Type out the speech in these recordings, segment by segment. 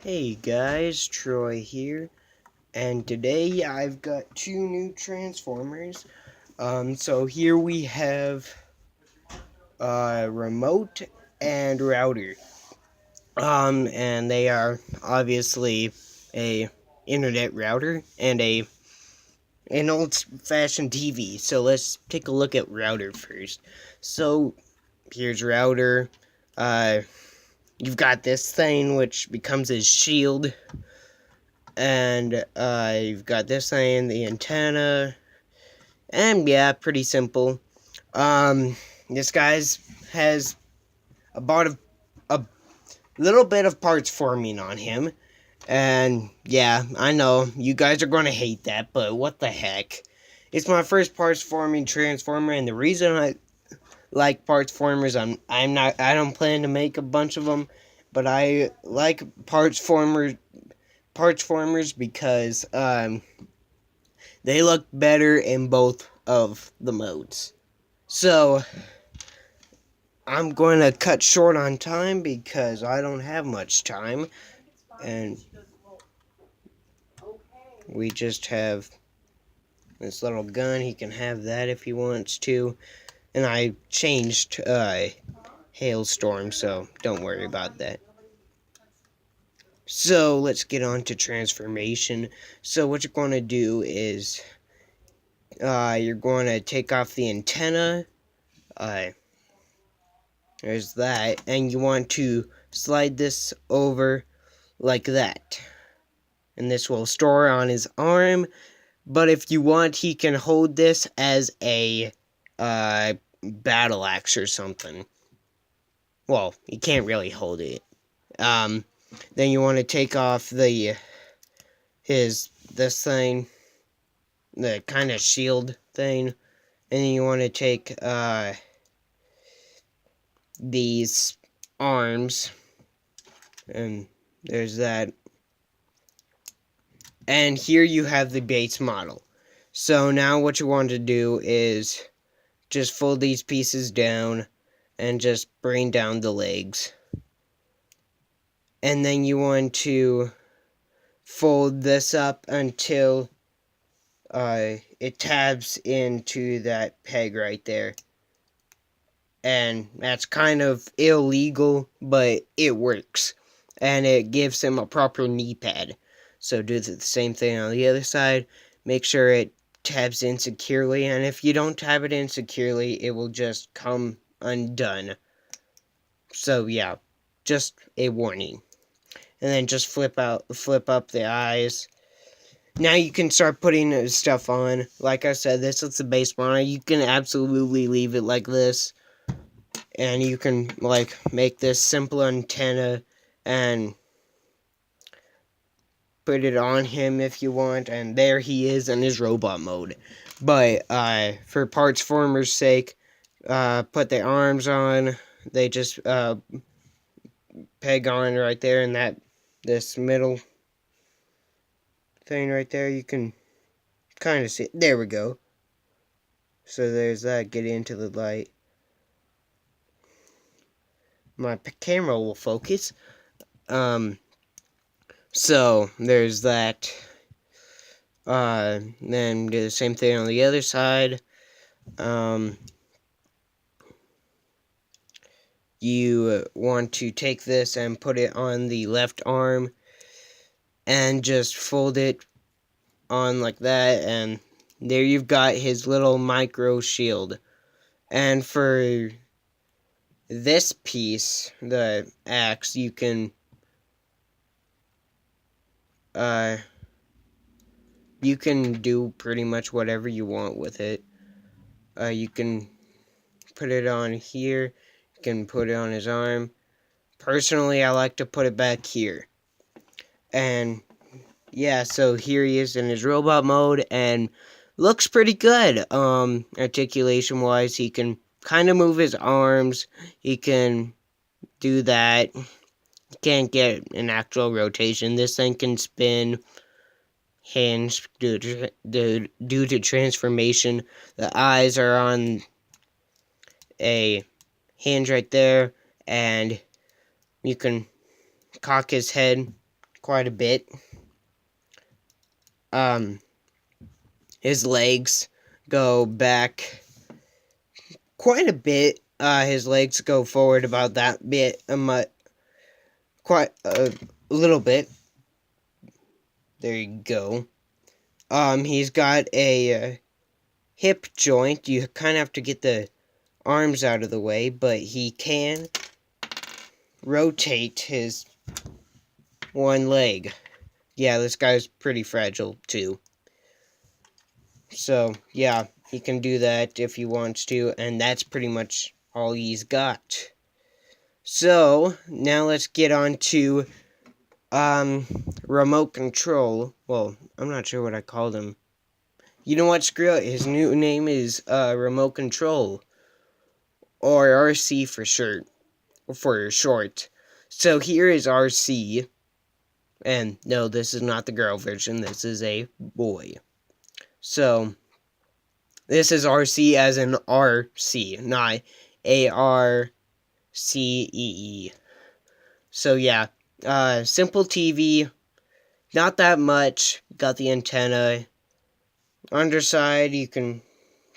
Hey guys, Troy here, and today I've got two new Transformers. So here we have remote and router. And they are obviously a internet router and an old-fashioned TV. So let's take a look at router first. So here's router. Uh, you've got this thing which becomes his shield. And you've got this thing, the antenna, and yeah, pretty simple. This guy's has about a little bit of parts forming on him, and yeah, I know you guys are gonna hate that, but what the heck? It's my first parts forming transformer, and the reason I like parts formers, I don't plan to make a bunch of them, but I like parts formers because they look better in both of the modes. So, I'm going to cut short on time because I don't have much time. And we just have this little gun. He can have that if he wants to. And I changed Hailstorm, so don't worry about that. So, let's get on to transformation. So, what you're going to do is you're going to take off the antenna. There's that. And you want to slide this over like that. And this will store on his arm. But if you want, he can hold this as a battle axe or something. Well, he can't really hold it. Then you want to take off this thing, the kind of shield thing. And then you want to take these arms, and there's that. And here you have the base model. So now what you want to do is just fold these pieces down and just bring down the legs. And then you want to fold this up until it tabs into that peg right there. And that's kind of illegal, but it works. And it gives him a proper knee pad. So do the same thing on the other side. Make sure it tabs in securely. And if you don't tab it in securely, it will just come undone. So yeah, just a warning. And then just flip up the eyes. Now you can start putting stuff on. Like I said, this is the base model. You can absolutely leave it like this. And you can, like, make this simple antenna and put it on him if you want. And there he is in his robot mode. But, for parts former's sake, put the arms on. They just, peg on right there in this middle thing right there. You can kind of see it. There we go. So there's that. Get into the light. My camera will focus. So there's that. Then do the same thing on the other side. You want to take this and put it on the left arm and just fold it on like that, and there you've got his little micro shield. And for this piece, the axe, you can do pretty much whatever you want with it. You can put it on here. You can put it on his arm. Personally, I like to put it back here. And yeah, so here he is in his robot mode, and looks pretty good. Articulation wise, he can kind of move his arms. He can do that. He can't get an actual rotation. This thing can spin. Hinge due to transformation. The eyes are on a hinge right there, and you can cock his head quite a bit. His legs go back quite a bit. His legs go forward about that bit, quite a little bit. There you go. He's got a hip joint. You kind of have to get the arms out of the way, but he can rotate his one leg. Yeah, this guy's pretty fragile too. So, yeah, he can do that if he wants to, and that's pretty much all he's got. So, now let's get on to remote control. Well, I'm not sure what I called him. You know what, screw it. His new name is remote control, or RC for short. So here is RC, and no, this is not the girl version. This is a boy. So this is RC as in RC, not ARCEE. So yeah, simple TV, not that much. Got the antenna. Underside, you can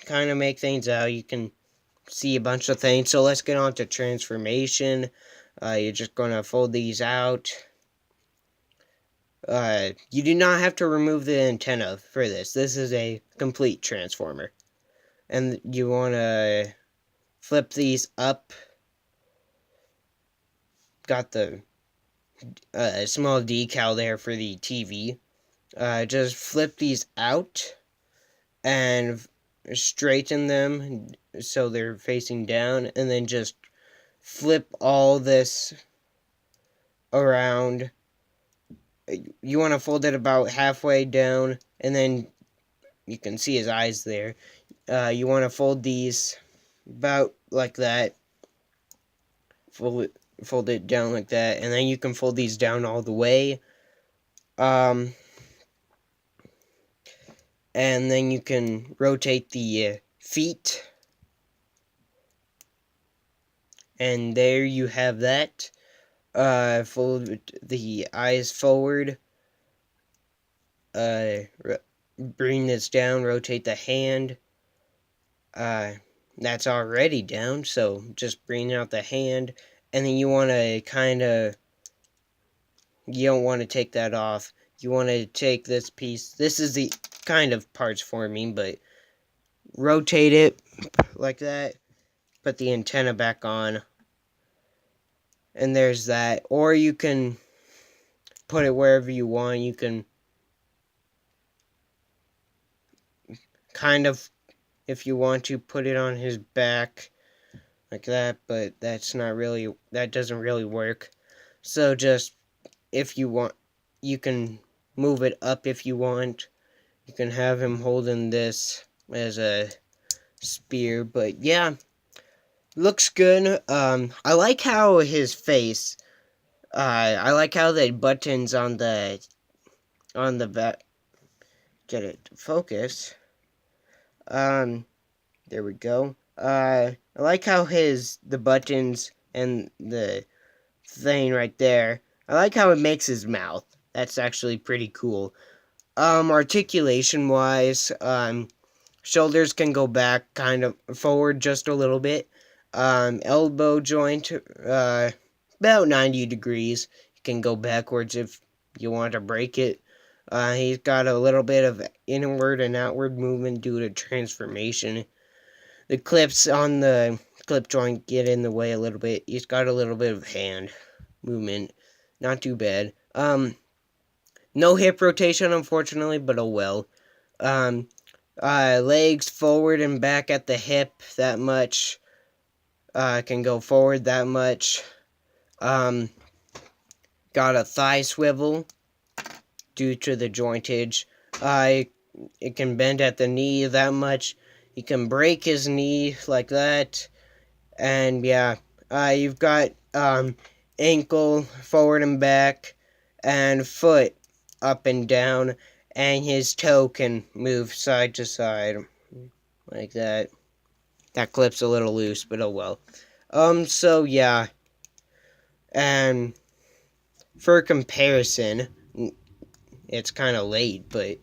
kind of make things out. You can see a bunch of things. So let's get on to transformation. You're just going to fold these out. You do not have to remove the antenna for this. This is a complete transformer. And you want to flip these up. Got the small decal there for the TV. Just flip these out and straighten them so they're facing down, and then just flip all this around. You want to fold it about halfway down, and then you can see his eyes there. You want to fold these about like that. Fold it down like that, and then you can fold these down all the way. And then you can rotate the feet. And there you have that. Fold the eyes forward. Bring this down, rotate the hand. That's already down, so just bring out the hand. And then you want to you don't want to take that off. You want to take this piece. This is the kind of parts forming, but rotate it like that. Put the antenna back on. And there's that. Or you can put it wherever you want. You can kind of, if you want to, put it on his back like that, but that doesn't really work. So just, if you want, you can move it up if you want. You can have him holding this as a spear, but yeah, looks good. I like how his face, I like how the buttons on the back, get it to focus. There we go. I like how the buttons and the thing right there, I like how it makes his mouth. That's actually pretty cool. Articulation wise, shoulders can go back kind of forward just a little bit. Elbow joint, about 90 degrees. You can go backwards if you want to break it. He's got a little bit of inward and outward movement due to transformation. The clips on the clip joint get in the way a little bit. He's got a little bit of hand movement. Not too bad. No hip rotation, unfortunately, but oh well. Legs forward and back at the hip that much. Can go forward that much. Got a thigh swivel due to the jointage. It can bend at the knee that much. He can break his knee like that. And yeah, you've got ankle forward and back, and foot up and down, and his toe can move side to side like that. That clip's a little loose, but oh well. So yeah. And for comparison, it's kind of late, but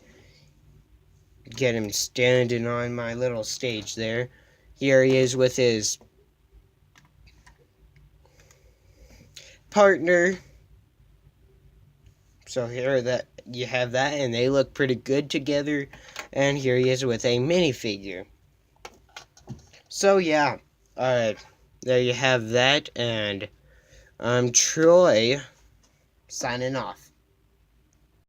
get him standing on my little stage there. Here he is with his partner. So here that you have that, and they look pretty good together. And here he is with a minifigure. So yeah, there you have that, and I'm Troy, signing off.